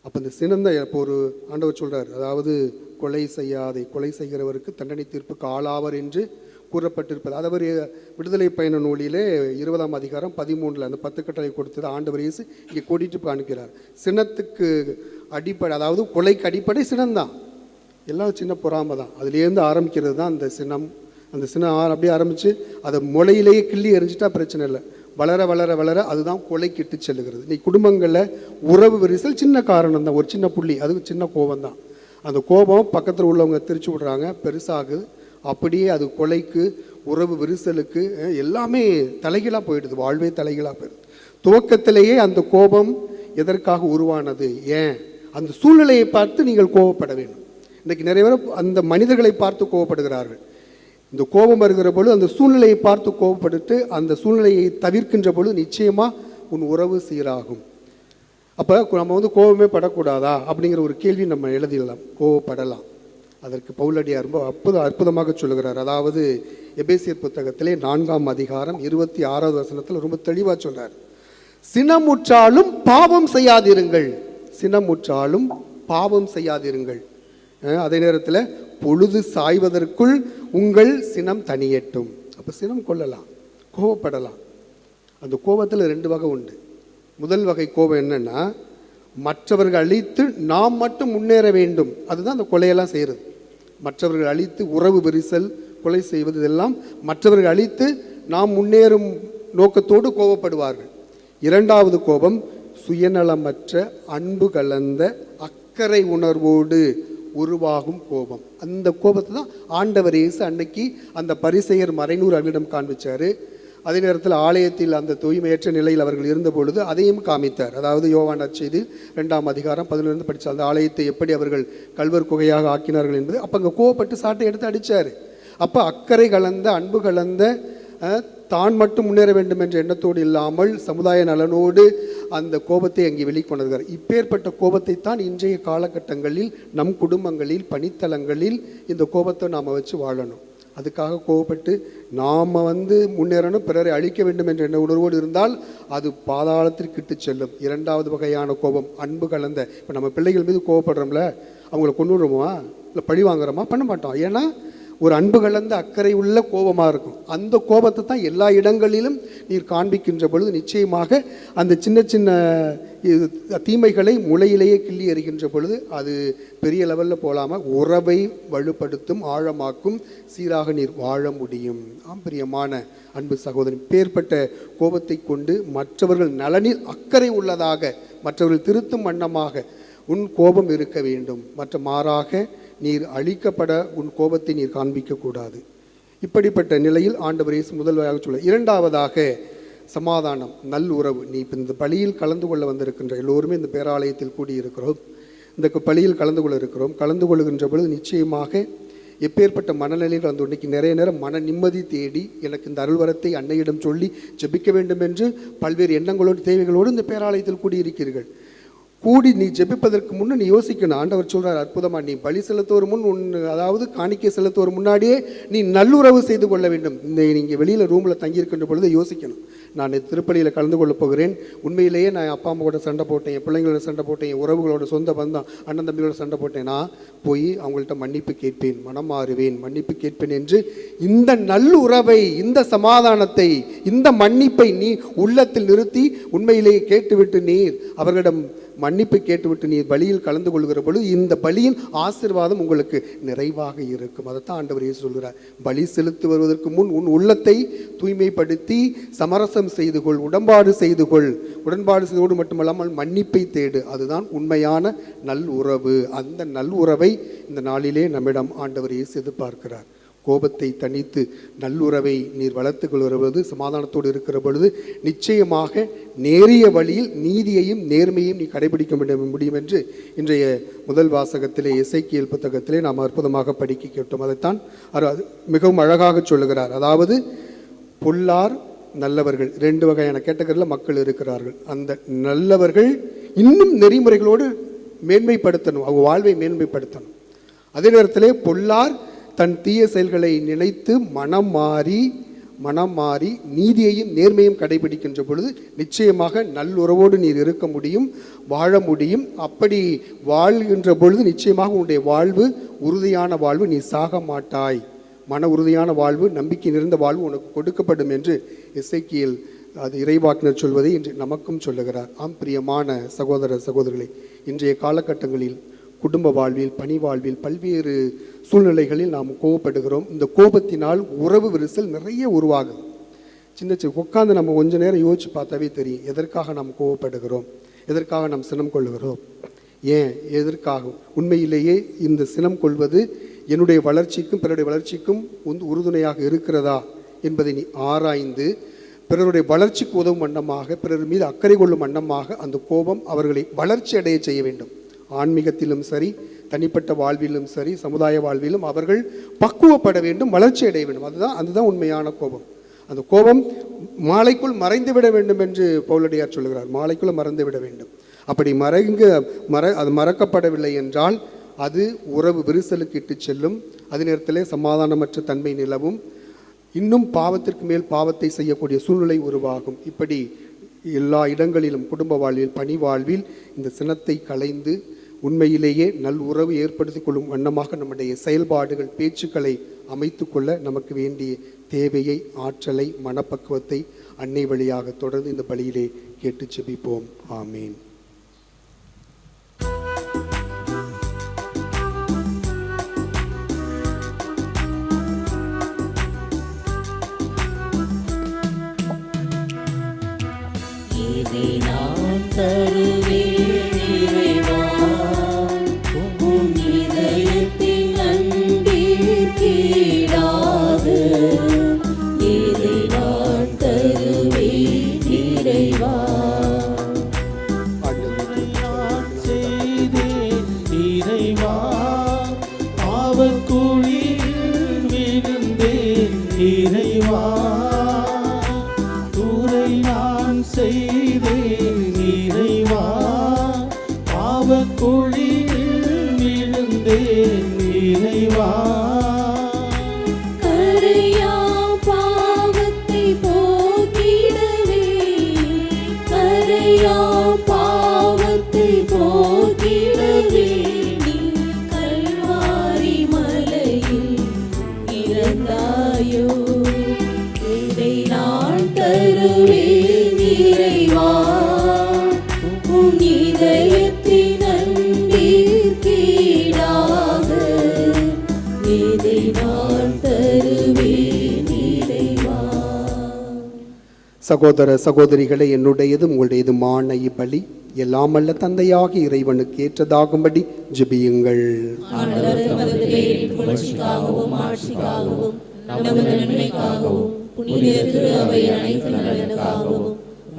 அப்போ இந்த சினந்தை, இப்போ ஒரு ஆண்டவர் சொல்கிறார், அதாவது கொலை செய்யாதே, கொலை செய்கிறவருக்கு தண்டனை தீர்ப்புக்கு ஆளாவர் என்று கூறப்பட்டிருப்பது. அது அவர் விடுதலை பயண நூலிலே 20ஆம் அதிகாரம் 13 அந்த 10 கட்டளை கொடுத்தது ஆண்டவர் இயேசு இங்கே கூட்டிட்டு காண்கிறார். சினத்துக்கு அடிப்படை, அதாவது கொலைக்கு அடிப்படை சினம்தான். எல்லாம் சின்ன பொறாமை தான். அதுலேருந்து ஆரம்பிக்கிறது தான் அந்த சினம். அந்த சினம் அப்படியே ஆரம்பித்து அதை முளையிலேயே கிள்ளி எறிஞ்சிட்டா பிரச்சனை இல்லை. வளர வளர வளர அதுதான் கொலைக்கு இட்டு செல்லுகிறது. இன்னைக்கு குடும்பங்களில் உறவு விரிசல் சின்ன காரணம் தான், ஒரு சின்ன புள்ளி, அது சின்ன கோபம் தான். அந்த கோபம் பக்கத்தில் உள்ளவங்க திரிச்சு விட்றாங்க, பெருசாகுது. அப்படியே அது கொலைக்கு, உறவு விரிசலுக்கு எல்லாமே தலைகீழாக போயிடுது. வாழ்வே தலைகீழாக போயிடுது. துவக்கத்திலேயே அந்த கோபம் எதற்காக உருவானது, ஏன், அந்த சூழ்நிலையை பார்த்து நீங்கள் கோபப்பட வேண்டும். இன்றைக்கு நிறைய பேர் அந்த மனிதர்களை பார்த்து கோபப்படுகிறார்கள். இந்த கோபம் வருகிற பொழுது அந்த சூழ்நிலையை பார்த்து கோபப்பட்டு அந்த சூழ்நிலையை தவிர்க்கின்ற பொழுது நிச்சயமாக உன் உறவு சீராகும். அப்போ நம்ம கோபமே படக்கூடாதா அப்படிங்கிற ஒரு கேள்வி நம்ம எழுதிடலாம். கோபப்படலாம். அதற்கு பவுலடியார் ரொம்ப அற்புதமாக சொல்லுகிறார். அதாவது எபேசியர் புத்தகத்திலே 4ஆம் அதிகாரம் 26வது வசனத்தில் ரொம்ப தெளிவாக சொல்றார். சினமுற்றாலும் பாவம் செய்யாதிருங்கள், சினமுற்றாலும் பாவம் செய்யாதிருங்கள். அதே நேரத்தில் பொழுது சாய்வதற்குள் உங்கள் சினம் தனியட்டும். அப்போ சினம் கொள்ளலாம், கோபப்படலாம். அந்த கோபத்தில் 2 வகை உண்டு. முதல் வகை கோபம் என்னன்னா, மற்றவர்கள் அழித்து நாம் மட்டும் முன்னேற வேண்டும். அதுதான் அந்த கொலையெல்லாம் செய்கிறது. மற்றவர்கள் அழித்து உறவு விரிசல், கொலை செய்வது, இதெல்லாம் மற்றவர்கள் அழித்து நாம் முன்னேறும் நோக்கத்தோடு கோபப்படுவார்கள். 2வது கோபம் சுயநலமற்ற அன்பு கலந்த அக்கறை உணர்வோடு உருவாகும் கோபம். அந்த கோபத்தை தான் ஆண்டவர் இயேசு அன்னைக்கு அந்த பரிசேயர் மறைநூறு அவர்களிடம் காண்பிச்சார். அதே நேரத்தில் ஆலயத்தில் அந்த தூய்மையற்ற நிலையில் அவர்கள் இருந்த பொழுது அதையும் காமித்தார். அதாவது யோவான் நற்செய்தி 2ஆம் அதிகாரம் 11 படித்தார். அந்த ஆலயத்தை எப்படி அவர்கள் கல்வர் குகையாக ஆக்கினார்கள் என்பது. அப்போ அங்கே கோபப்பட்டு சாட்டை எடுத்து அடித்தார். அப்போ அக்கறை கலந்த, அன்பு கலந்த, தான் மட்டும் முன்னேற வேண்டும் என்ற எண்ணத்தோடு இல்லாமல் சமுதாய நலனோடு அந்த கோபத்தை அங்கே வெளிக்கொணர்கிறார். இப்பேற்பட்ட கோபத்தை தான் இன்றைய காலகட்டங்களில் நம் குடும்பங்களில், பணித்தலங்களில் இந்த கோபத்தை நாம் வச்சு வாழணும். அதுக்காக கோபப்பட்டு நாம் முன்னேறணும், பிறரை அழிக்க வேண்டும் என்ற எண்ண உணர்வோடு இருந்தால் அது பாதாளத்திற்கு இட்டு செல்லும். 2வது வகையான கோபம் அன்பு கலந்த. இப்போ நம்ம பிள்ளைகள் மீது கோபப்படுறோம்ல, அவங்கள கொண்டுடுறோமா, இல்லை பழி வாங்குறோமா, பண்ண மாட்டோம். ஏன்னா ஒரு அன்பு கலந்த அக்கறை உள்ள கோபமாக இருக்கும். அந்த கோபத்தை தான் எல்லா இடங்களிலும் நீர் காண்பிக்கின்ற பொழுது நிச்சயமாக அந்த சின்ன சின்ன தீமைகளை முளையிலேயே கிள்ளி எறிகின்ற பொழுது அது பெரிய லெவலில் போகாமல் உறவை வலுப்படுத்தும், ஆழமாக்கும், சீராக நீர் வாழ முடியும். பிரியமான அன்பு சகோதரி, பேர்பட்ட கோபத்தை கொண்டு மற்றவர்கள் நலனில் அக்கறை உள்ளதாக, மற்றவர்கள் திருத்தும் வண்ணமாக உன் கோபம் இருக்க வேண்டும். மற்ற மாறாக நீர் அழிக்கப்பட உன் கோபத்தை நீர் காண்பிக்கக்கூடாது. இப்படிப்பட்ட நிலையில் ஆண்டவர் இயேசு முதல்வராக சொல்ல. 2வதாக சமாதானம், நல் உறவு. நீ இப்போ இந்த பலியில் கலந்து கொள்ள வந்திருக்கின்ற எல்லோருமே இந்த பேராலயத்தில் கூடியிருக்கிறோம், இந்த பலியில் கலந்து கொள்ள இருக்கிறோம். கலந்து கொள்கின்ற பொழுது நிச்சயமாக எப்பேற்பட்ட மனநிலையில் அந்த இன்னைக்கு நிறைய நேரம் மன நிம்மதி தேடி எனக்கு இந்த அருள்வரத்தை அன்னையிடம் சொல்லி ஜெபிக்க வேண்டும் என்று பல்வேறு எண்ணங்களோடு தேவைகளோடு இந்த பேராலயத்தில் கூடியிருக்கிறீர்கள். கூடி நீ ஜெபிப்பதற்கு முன்னே நீ யோசிக்கணும். ஆண்டவர் சொல்கிறார் அற்புதமாக, நீ பலி செலுத்துவோர் முன் அதாவது காணிக்கை செலுத்துவோர் முன்னாடியே நீ நல்லுறவு செய்து கொள்ள வேண்டும். இந்த நீங்கள் வெளியில் ரூமில் தங்கியிருக்கின்ற பொழுது யோசிக்கணும், நான் திருப்பலியில் கலந்து கொள்ள போகிறேன், உண்மையிலேயே நான் அப்பா அம்மாவோட சண்டை போட்டேன், என் பிள்ளைங்களோட சண்டை போட்டேன், என் உறவுகளோட சொந்த பந்தம் அண்ணன் தம்பியோட சண்டை போட்டேன், நான் போய் அவங்கள்ட்ட மன்னிப்பு கேட்பேன், மனம் மாறுவேன், மன்னிப்பு கேட்பேன் என்று இந்த நல்லுறவை, இந்த சமாதானத்தை, இந்த மன்னிப்பை நீ உள்ளத்தில் நிறுத்தி உண்மையிலேயே கேட்டுவிட்டு நீர் அவர்களிடம் மன்னிப்பு கேட்டுவிட்டு நீ பலியில் கலந்து கொள்கிற பொழுது இந்த பலியின் ஆசீர்வாதம் உங்களுக்கு நிறைவாக இருக்கும். அதைத்தான் ஆண்டவர் இயேசு சொல்கிறார். பலி செலுத்தி வருவதற்கு முன் உன் உள்ளத்தை தூய்மைப்படுத்தி சமரசம் செய்து கொள், உடன்பாடு செய்து கொள். உடன்பாடு செய்தோடு மட்டுமல்லாமல் மன்னிப்பை தேடு. அதுதான் உண்மையான நல் உறவு. அந்த நல் உறவை இந்த நாளிலே நம்மிடம் ஆண்டவர் இயேசு எதிர்பார்க்கிறார். கோபத்தை தணித்து நல்லுறவை நீர் வளர்த்து கொள்வது, சமாதானத்தோடு இருக்கிற பொழுது நிச்சயமாக நேரிய வழியில் நீதியையும் நேர்மையும் நீ கடைபிடிக்க முடியும் என்று இன்றைய முதல் வாசகத்திலே எசேக்கியேல் புத்தகத்திலே நாம் அற்புதமாக படிக்க கேட்டோம். அதைத்தான் மிகவும் அழகாக சொல்லுகிறார். அதாவது பொல்லார் நல்லவர்கள், 2 வகையான கேட்டகரியில் மக்கள் இருக்கிறார்கள். அந்த நல்லவர்கள் இன்னும் நெறிமுறைகளோடு மேன்மைப்படுத்தணும், அவங்க வாழ்வை மேன்மைப்படுத்தணும். அதே நேரத்திலே பொல்லார் தன் தீய செயல்களை நினைத்து மனம் மாறி நீதியையும் நேர்மையும் கடைபிடிக்கின்ற பொழுது நிச்சயமாக நல்லுறவோடு நீர் இருக்க முடியும், வாழ முடியும். அப்படி வாழ்கின்ற பொழுது நிச்சயமாக உன்னுடைய வாழ்வு உறுதியான வாழ்வு, நீ சாக மாட்டாய். மன உறுதியான வாழ்வு, நம்பிக்கை நிறைந்த வாழ்வு உனக்கு கொடுக்கப்படும் என்று எசேக்கியேல் அது இறைவாக்கினர் சொல்வதை இன்று நமக்கும் சொல்லுகிறார். ஆம் பிரியமான சகோதர சகோதரிகளே, இன்றைய காலகட்டங்களில் குடும்ப வாழ்வில், பணி வாழ்வில், பல்வேறு சூழ்நிலைகளில் நாம் கோபப்படுகிறோம். இந்த கோபத்தினால் உறவு விரிசல் நிறைய உருவாகுது. சின்ன உட்காந்து நம்ம கொஞ்ச நேரம் யோசிச்சு பார்த்தாவே தெரியும் எதற்காக நாம் கோபப்படுகிறோம், எதற்காக நாம் சினம் கொள்ளுகிறோம், ஏன் எதற்காக. உண்மையிலேயே இந்த சினம் கொள்வது என்னுடைய வளர்ச்சிக்கும் பிறருடைய வளர்ச்சிக்கும் உறுதுணையாக இருக்கிறதா என்பதை நீ ஆராய்ந்து பிறருடைய வளர்ச்சிக்கு உதவும் வண்ணமாக, பிறர் மீது அக்கறை கொள்ளும் வண்ணமாக அந்த கோபம் அவர்களை வளர்ச்சி அடைய செய்ய வேண்டும். ஆன்மீகத்திலும் சரி, தனிப்பட்ட வாழ்விலும் சரி, சமுதாய வாழ்விலும் அவர்கள் பக்குவப்பட வேண்டும், வளர்ச்சி அடைய வேண்டும். அதுதான் உண்மையான கோபம். அந்த கோபம் மாலைக்குள் மறைந்து விட வேண்டும் என்று பவுலடியார் சொல்கிறார். மாலைக்குள் மறைந்து விட வேண்டும். அப்படி அது மறக்கப்படவில்லை என்றால் அது உறவு விரிசலுக்கு இட்டு செல்லும். அதே நேரத்தில் சமாதானமற்ற தன்மை நிலவும், இன்னும் பாவத்திற்கு மேல் பாவத்தை செய்யக்கூடிய சூழ்நிலை உருவாகும். இப்படி எல்லா இடங்களிலும் குடும்ப வாழ்வில், பணி வாழ்வில் இந்த சினத்தை களைந்து உண்மையிலேயே நல் உறவு ஏற்படுத்தி கொள்ளும் வண்ணமாக நம்முடைய செயல்பாடுகள், பேச்சுக்களை அமைத்து கொள்ள நமக்கு வேண்டிய தேவையை, ஆற்றலை, மனப்பக்குவத்தை அன்னை வழியாக தொடர்ந்து இந்த பலியிலே கேட்டு செபிப்போம். ஆமீன். நான் தருவேன் இறைவா, உம் இதயத்தின் அன்பிற்கீடாக இதை நான் தருவேன் இறைவா. நான் செய்தேன் இறைவா, பாவக்குழியில் விழுந்தேன் இறைவா, தூரை நான் செய்தேன் இறைவா, பாவக்குழியில் விழுந்தேன் இறைவா. கரையாம் பாவத்தை போக்கிடவே, கரையாம் பாவத்தை போக்கிடவே நீ கல்வாரி மலையில் இறந்தாயோ, இதை நான் தருவேன் இறைவா, உன் இதயத்தின் அன்பிற்கீடாக இதை நான் தருவேன் இறைவா. சகோதர சகோதரிகளை, என்னுடையதும் உங்களுடையதுமான இப்பலி எல்லாம் அல்ல தந்தையாகி இறைவனுக்கு ஏற்றதாகும்படி ஜெபியுங்கள். ஆண்டவர் தமது பெயரின் புகழ்ச்சிக்காகவும் ஆட்சிக்காகவும் நமது நன்மைக்காகவும் புனித திரு அவை அனைத்து நலனுக்காகவும்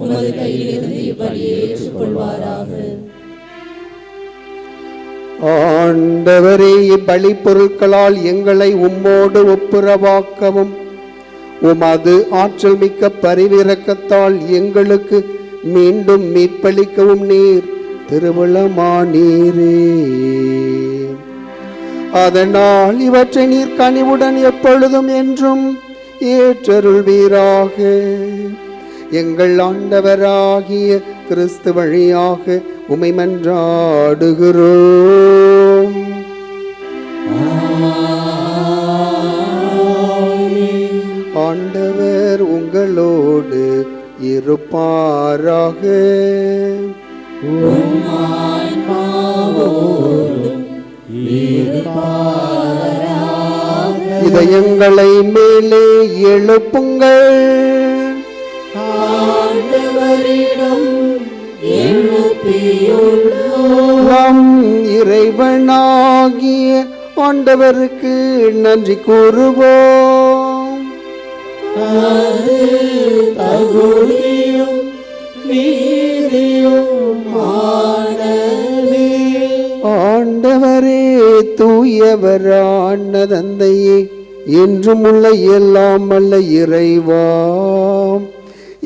உமது கையிலிருந்து இப்பலியை ஏற்றுக்கொள்வாராக. ஆண்டவரே, இப்பலி பொருட்களால் எங்களை உம்மோடு ஒப்புரவாக்கவும் உமது ஆற்றல் மிக்க பரிவிரக்கத்தால் எங்களுக்கு மீண்டும் மீட்பளிக்கவும் நீர் திருவுளமானீரே. அதனால் இவற்றை நீர் கனிவுடன் எப்பொழுதும் என்றும் ஏற்றருள்வீராக. எங்கள் ஆண்டவராகிய கிறிஸ்து வழியாக உம்மை மன்றாடுகிறோம். ஆண்டவர் உங்களோடு இருப்பாராக. இதயங்களை மேலே எழுப்புங்கள். ஆண்டவரிடம் எழுப்பியுள்ளோம். நம் இறைவனாகிய ஆண்டவருக்கு நன்றி கூறுவோம். அது தகுதியும் நீதியுமானதே. ஆண்டவரே, தூயவரான தந்தையே, என்றும் உள்ள எல்லாம் அல்ல இறைவா,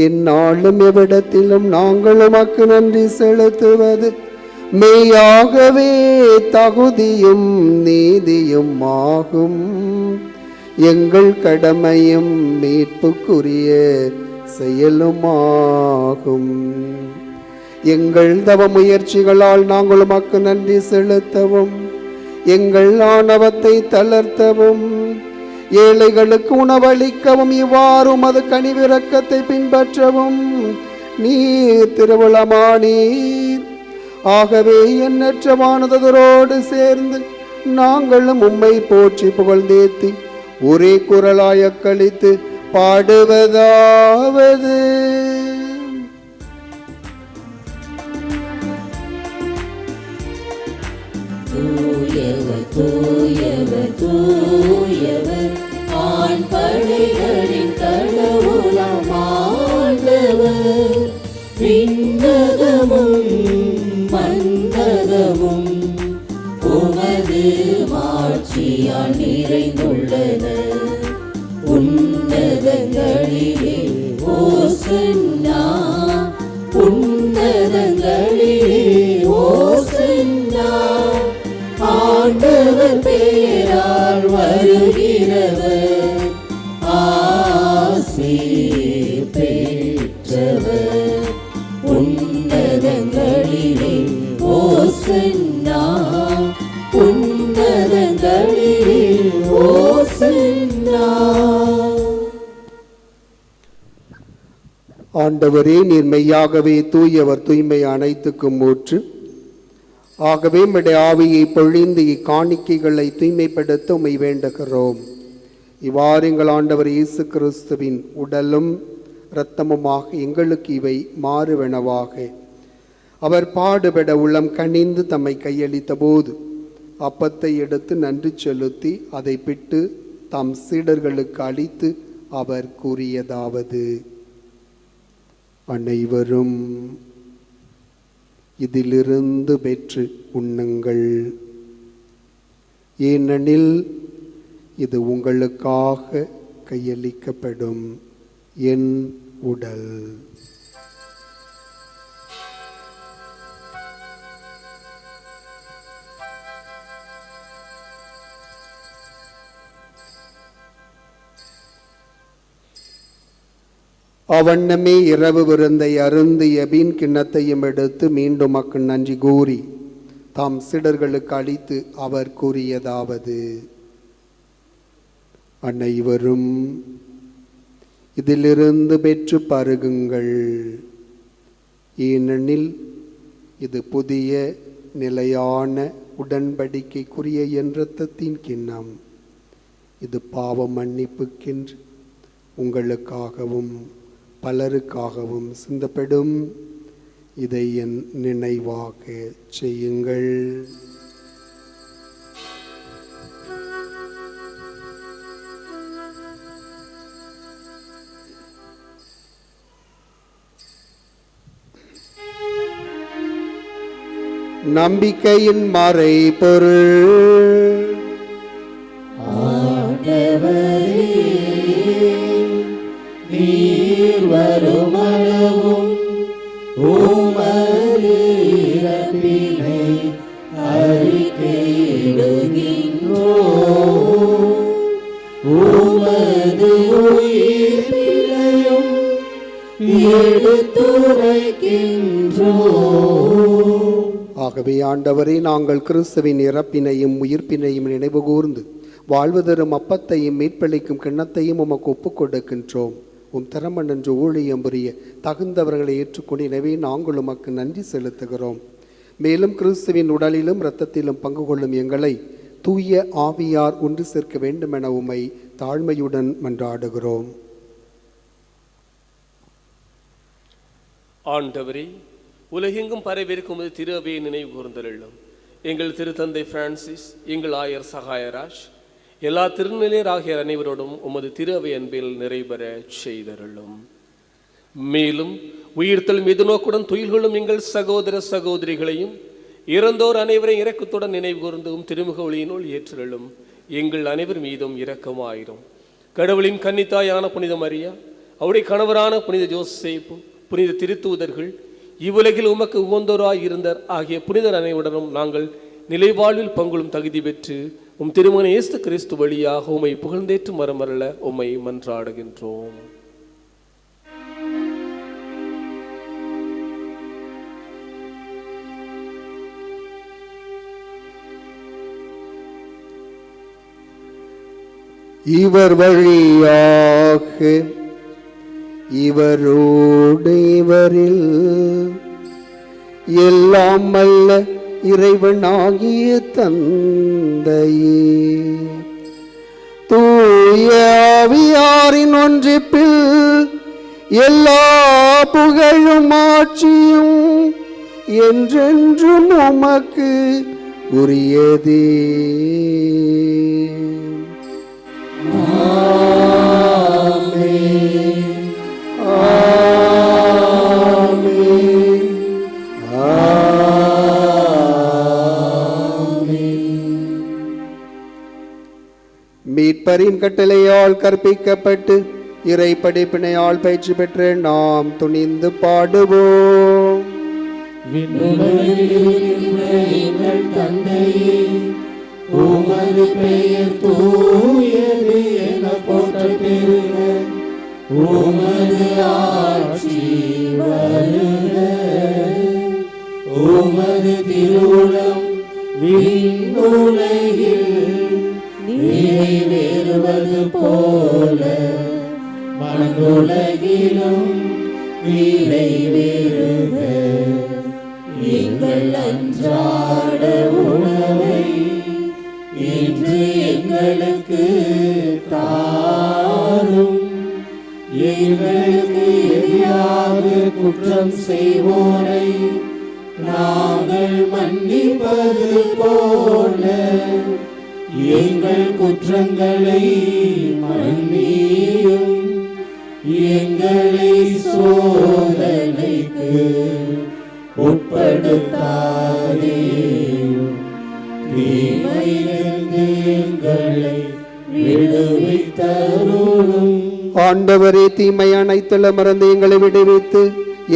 எந்நாளும் எவ்விடத்திலும் நாங்கள் உமக்கு நன்றி செலுத்துவது மெய்யாகவே தகுதியும் நீதியும் ஆகும். எங்கள் கடமையும் மீட்புக்குரிய செயலுமாகும். எங்கள் தவ முயற்சிகளால் நாங்கள் உமக்கு நன்றி செலுத்தவும், எங்கள் ஆணவத்தை தளர்த்தவும், ஏழைகளுக்கு உணவளிக்கவும், இவ்வாறு உமது கனிவிரக்கத்தை பின்பற்றவும் நீர் திருவுளமானீர். ஆகவே எண்ணற்ற வானதரோடு சேர்ந்து நாங்களும் உம்மை போற்றி புகழ்ந்தேத்தி ஒரே குரலாய் அக்களித்து பாடுவதாவது: தூயவர் தூயவர் தூயவர் ஆண் படைகளின் கடவுளாம் ஆண்டவர். விண்ணகமும் மண்ணகமும் உமது மாட்சியால் நிறைந்துள்ளன. உன்னதங்களிலே ஓசன்னா, உன்னதங்களிலே ஓசன்னா. ஆண்டவர் பெயரால் வருகிறவர் ஆசி பெற்றவர். உன்னதங்களிலே ஓசன்னா, உன்னதங்களிலே ஓசன்னா. ஆண்டவரே, நீர் மெய்யாகவே தூயவர், தூய்மை அனைத்துக்கும் ஊற்று. ஆகவே உம்முடைய ஆவியை பொழிந்து இக்காணிக்கைகளை தூய்மைப்படுத்த உம்மை வேண்டுகிறோம். இவ்வாறு எங்கள் ஆண்டவர் இயேசு கிறிஸ்துவின் உடலும் இரத்தமுமாக எங்களுக்கு இவை மாறுவனவாக. அவர் பாடுபட உள்ளம் கனிந்து தம்மை கையளித்த போது அப்பத்தை எடுத்து நன்றி செலுத்தி அதை பிட்டு தம் சீடர்களுக்கு அளித்து அவர் கூறியதாவது: அனைவரும் இதிலிருந்து பெற்று உண்ணுங்கள், ஏனெனில் இது உங்களுக்காக கையளிக்கப்படும் என் உடல். அவண்ணமே இரவு விருந்தை அருந்திய பின் கிண்ணத்தையும் எடுத்து மீண்டும் மக்கள் நன்றி கூறி தாம் சீடர்களுக்கு அளித்து அவர் கூறியதாவது: அனைவரும் இதிலிருந்து பெற்று பருகுங்கள், ஏனெனில் இது புதிய நிலையான உடன்படிக்கைக்குரிய என் இரத்தத்தின் கிண்ணம். இது பாவ மன்னிப்புக்கென்று உங்களுக்காகவும் பலருக்காகவும் சிந்தப்படும். இதை என் நினைவாக செய்யுங்கள். நம்பிக்கையின் மறைபொருள்: நீர் வருமளவும் உமது இறப்பினை அறிக்கையிடுகின்றோம், உமது உயிர்ப்பினையும் எடுத்துரைக்கின்றோம். ஆகவே ஆண்டவரே, நாங்கள் கிறிஸ்துவின் இறப்பினையும் உயிர்ப்பினையும் நினைவு கூர்ந்து வாழ்வு தரும் அப்பத்தையும் மீட்பளிக்கும் கிண்ணத்தையும் உமக்கு ஒப்புக் கொடுக்கின்றோம். உம் திறமன்று ஊழியம் புரிய தகுந்தவர்களை ஏற்றுக்கொண்டு, எனவே நாங்கள் உமக்கு நன்றி செலுத்துகிறோம். மேலும் கிறிஸ்துவின் உடலிலும் இரத்தத்திலும் பங்கு கொள்ளும் எங்களை தூய ஆவியார் ஒன்று சேர்க்க வேண்டுமென உம்மை தாழ்மையுடன் மன்றாடுகிறோம். ஆண்டவரே, உலகெங்கும் பரவிருக்கும் திரு அவையை நினைவு கூர்ந்தருளும். எங்கள் திருத்தந்தை பிரான்சிஸ், எங்கள் ஆயர் சகாயராஜ், எல்லா திருநிலையராகிய அனைவரோடும் உமது திரு அவை அன்பில் நிறைவேற செய்தருளும். மேலும் உயிர்த்தல் மீது நோக்குடன் துயில்களும் எங்கள் சகோதர சகோதரிகளையும் இறந்தோர் அனைவரை இரக்கத்துடன் நினைவு கூர்ந்தும் திருமுக ஒளியினுள் ஏற்றருளும். எங்கள் அனைவர் மீதும் இரக்கமாயிரும். கடவுளின் கன்னித்தாயான புனித மரியா, அவருடைய கணவரான புனித ஜோசேப்பு, புனித திருத்தூதர்கள், இவ்வுலகில் உமக்கு உகந்தோராய் இருந்த ஆகிய புனிதர் அனைவருடனும் நாங்கள் நிலைவாழ்வில் பங்குளும் தகுதி பெற்று திருமகன் இயேசு கிறிஸ்து வழியாக உம்மை புகழ்ந்தேற்று மரமரல உம்மை மன்றாடுகின்றோம். இவர் வழியாக இவரோடு இவரில் எல்லாம் அல்ல இறைவனாகிய தந்தையே தூய ஆவியாரின் ஒன்றிப்பில் எல்லா புகழும் ஆட்சியும் என்றென்றும் உமக்கு உரியதே. மீட்பரின் கட்டளையால் கற்பிக்கப்பட்டு இறை படிப்பினையால் பயிற்சி பெற்று நாம் துணிந்து பாடுவோம். எங்கள் தந்தையே, உமது பெயர் தூயது என போற்றப் பெறுக. உமது ஆட்சி வருக. உமது திருவுளம் விண்ணுலகில் நிறைவேறுவது போல மண்ணுலகிலும் நிறைவேறுக. எங்கள் அன்றாட உணவை இன்று எங்களுக்கு தாரும். எங்களுக்கு எதிராக குற்றம் செய்வோரை நாங்கள் மன்னிப்பது போல எங்கள் குற்றங்களை மன்னியும். எங்களை சோதனைக்கு உட்படுத்தாதேயும். தீமையிலிருந்து எங்களை விடுவித்தருளும். ஆண்டவரே, தீமை அனைத்திலுமிருந்து எங்களை விடுவித்து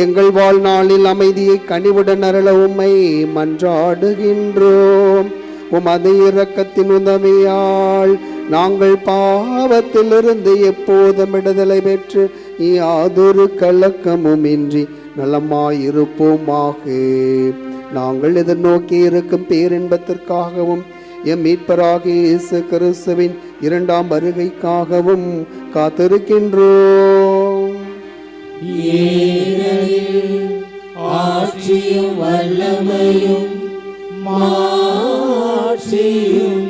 எங்கள் வாழ்நாளில் அமைதியை கனிவுடன் அருள உம்மை மன்றாடுகின்றோம். உமது இரக்கத்தின் உதவியால் நாங்கள் பாவத்திலிருந்து எப்போதும் விடுதலை பெற்று யாதொரு கலக்கமும் இன்றி நலமாயிருப்போமாக. நாங்கள் எதிர்நோக்கி இருக்கும் பேரின்பத்திற்காகவும் எம் மீட்பராகிய இயேசு கிறிஸ்துவின் இரண்டாம் வருகைக்காகவும் காத்திருக்கின்றோம். ஆட்சியும் வல்லமையும் மாட்சியும்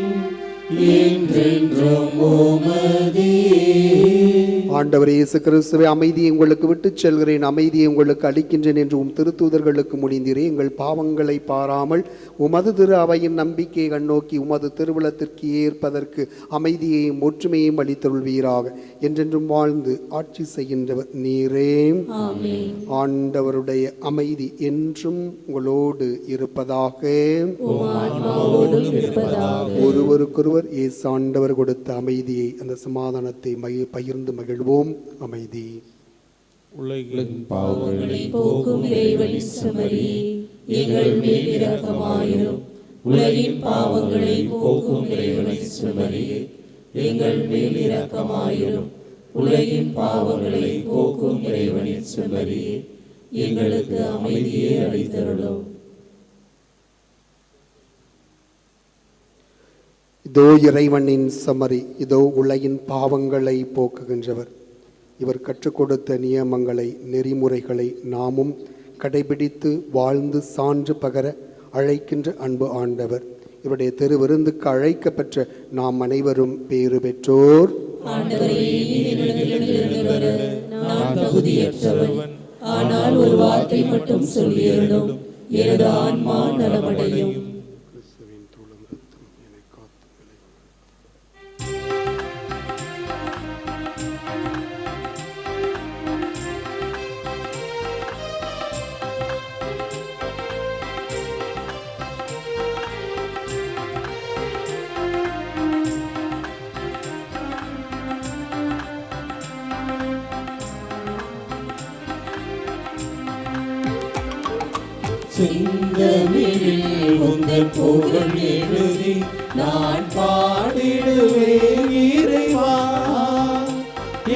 என்றென்றும் உமதே. ஆண்டவர் இயேசு கிறிஸ்துவை அமைதியை உங்களுக்கு விட்டுச் செல்கிறேன், அமைதியை உங்களுக்கு அளிக்கின்றேன் என்று உம் திருத்தூதர்களுக்கு முடிந்தீரே. எங்கள் பாவங்களை பாராமல் உமது திரு அவையின் நம்பிக்கையை கண்ணோக்கி உமது திருவுளத்திற்கு ஏற்பதற்கு அமைதியையும் ஒற்றுமையையும் அளித்தருள்வீராக. என்றென்றும் வாழ்ந்து ஆட்சி செய்கின்றவர் நீரே. ஆண்டவருடைய அமைதி என்றும் உங்களோடு இருப்பதாக. ஒருவருக்கொருவர் இயேசு ஆண்டவர் கொடுத்த அமைதியை, அந்த சமாதானத்தை பகிர்ந்து மகிழ்வோம். அமைதி. உலகின் பாவங்களை போக்கும் இறைவனின் செம்மறியே, எங்கள் மேல் இரக்கமாயிரும். உலகின் பாவங்களை போக்கும் இறைவனின் செம்மறியே, எங்கள் மேல் இரக்கமாயிரும். உலகின் பாவங்களை போக்கும் இறைவனின் செம்மறியே, எங்களுக்கு அமைதியை அளித்தருளும். இதோ இறைவனின் செம்மறி, இதோ உலகின் பாவங்களை போக்குகின்றவர். இவர் கற்றுக் கொடுத்த நியமங்களை, நெறிமுறைகளை நாமும் கடைபிடித்து வாழ்ந்து சான்று பகர அழைக்கின்ற அன்பு ஆண்டவர். இவருடைய திருவிருந்துக்கு அழைக்கப்பெற்ற நாம் அனைவரும் பேறு பெற்றோர். ஆனால் ஒரு வார்த்தை மட்டும் சொல்லியருளும், எனது ஆன்மா நலமடையும். செந்தமிழில் உந்தன் புகழ் எழுதி நான் பாடிடுவேன் இறைவா.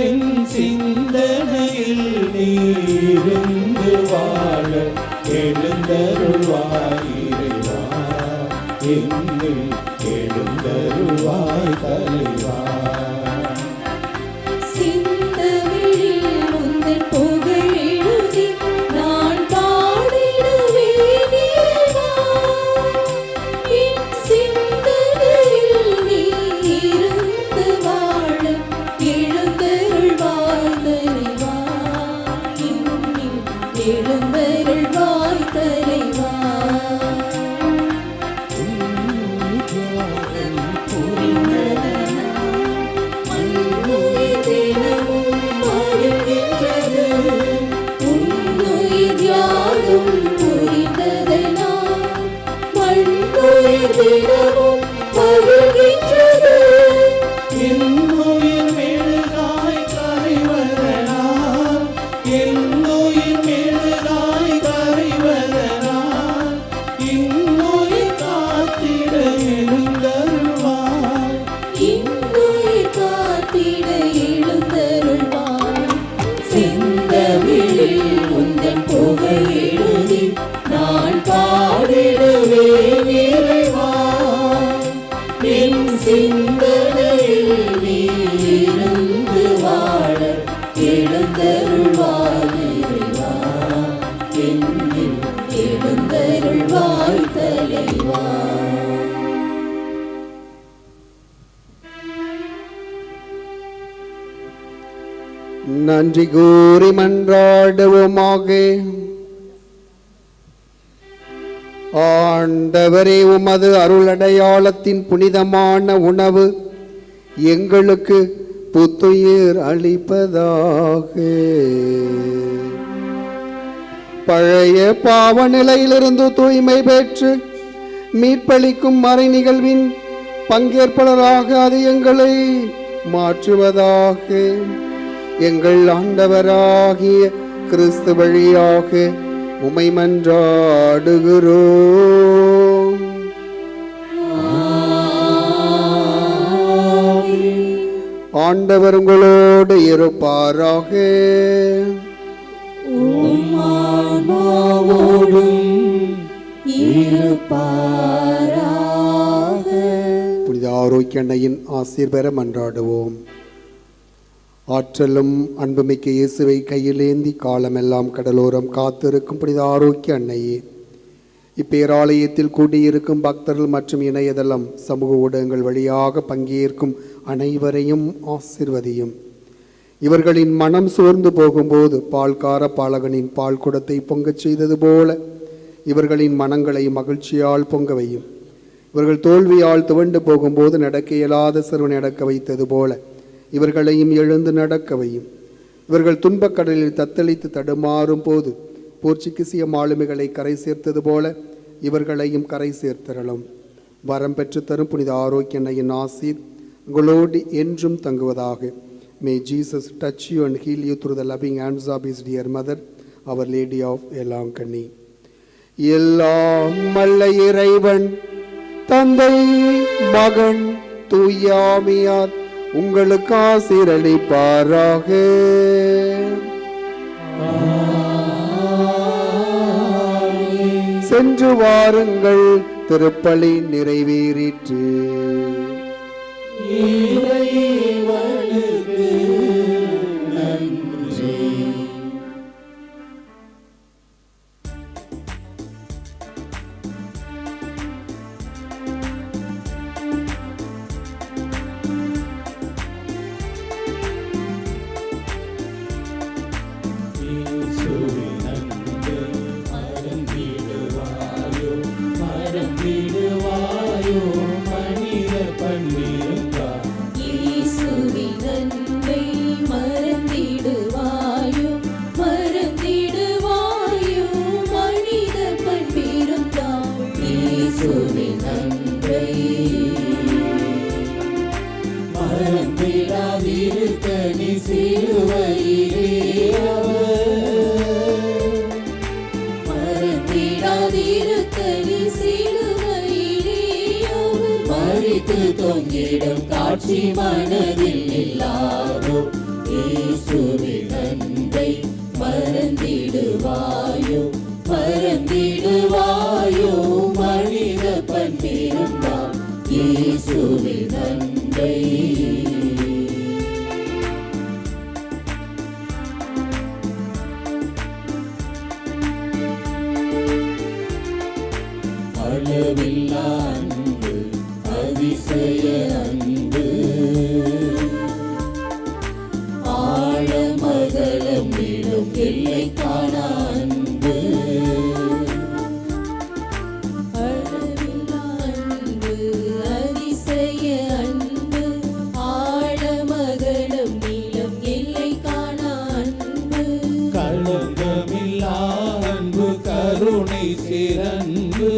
என் சிந்தனையில் நீ இருந்து வாழ எழுந்தருள்வாய் இறைவா. என்னில் எழுந்தருள்வாய் தலைவா. சிந்தமிழில் உந்தன் புகழ் எழுதி நான் பாடிடுவேன் இறைவா. என் சிந்தனையில் நீ இருந்து வாழ எழுந்தருள்வாய் தலைவா. என்னில் எழுந்தருள்வாய் தலைவா. என்னுயிர் மெழுகாய் கரைவதனால், என்னுயிர் மெழுகாய் கரைவதனால், இன்னுயிர் காத்திட எழுந்தருள்வாய். இன்னுயிர் காத்திட எழுந்தருள்வாய். செந்தமிழில் உந்தன் புகழ் எழுதி நான் பாடிடுவேன் இறைவா. என் சிந்தனையில் நீ இருந்து வாழ எழுந்தருள்வாய் இறைவா. என்னில் எழுந்தருள்வாய் தலைவா. நன்றி கூறி மன்றாடுவோமாக. ஆண்டவரே, உமது அருளடையாளத்தின் புனிதமான உணவு எங்களுக்கு புத்துயிர் அளிப்பதாக. பழைய பாவ நிலையிலிருந்து தூய்மை பெற்று மீட்பளிக்கும் மறை நிகழ்வின் பங்கேற்பாளராக அது எங்களை மாற்றுவதாக. எங்கள் ஆண்டவராகிய கிறிஸ்து வழியாக உம்மை மன்றாடுகிறோம். ஆண்டவர் உங்களோடு இருப்பாராக. புனித ஆரோக்கிய அன்னையின் ஆசீர் பெற மன்றாடுவோம். ஆற்றலும் அன்புமிக்க இயேசுவை கையிலேந்தி காலமெல்லாம் கடலோரம் காத்திருக்கும் புனித ஆரோக்கிய அன்னையே, இப்பேராலயத்தில் கூடியிருக்கும் பக்தர்கள் மற்றும் இணையதளம் சமூக ஊடகங்கள் வழியாக பங்கேற்கும் அனைவரையும் ஆசிர்வதியும். இவர்களின் மனம் சோர்ந்து போகும்போது பால்கார பாலகனின் பால் குடத்தை பொங்கச் செய்தது போல இவர்களின் மனங்களை மகிழ்ச்சியால் பொங்க வையும். இவர்கள் தோல்வியால் துவண்டு போகும்போது நடக்க இயலாத சிறுவனை நடக்க வைத்தது போல இவர்களையும் எழுந்து நடக்க வையும். இவர்கள் துன்பக்கடலில் தத்தளித்து தடுமாறும் போது போர்ச்சுகீசிய மாலுமிகளை கரை சேர்த்தது போல இவர்களையும் கரை சேர்த்தரலும். வரம் பெற்று தரும் புனித ஆரோக்கிய அன்னையின் ஆசீர் உங்களோடு என்றும் தங்குவதாக. May Jesus touch you and heal you through the loving hands of his dear mother, Our Lady of Elankani. எல்லாம் வல்ல இறைவன் தந்தை மகன் தூயாமியார் உங்களுக்கு ஆசீரளிப்பாராக. சென்று வாருங்கள், திருப்பலி நிறைவேறிற்று. மறந்திடுவாயோ மனித பன்னிருந்தார் தொங்கிடும் காட்சி மனதில் இல்லாதோ இயேசுவின் அன்பை மறந்திடுவாயோ மறந்திடுவாயோ மனித பண்பிருந்தால் இயேசுவின் அன்பை அளவில்லா அன்பு அதிசய அன்பு ஆழமகலம் நீளும் எல்லை காணா அன்பு அளவில்லா அன்பு அதிசய அன்பு ஆழமகலம் நீளம் எல்லை காணா அன்பு களங்கமில்லா அன்பு கருணை சிறன்பு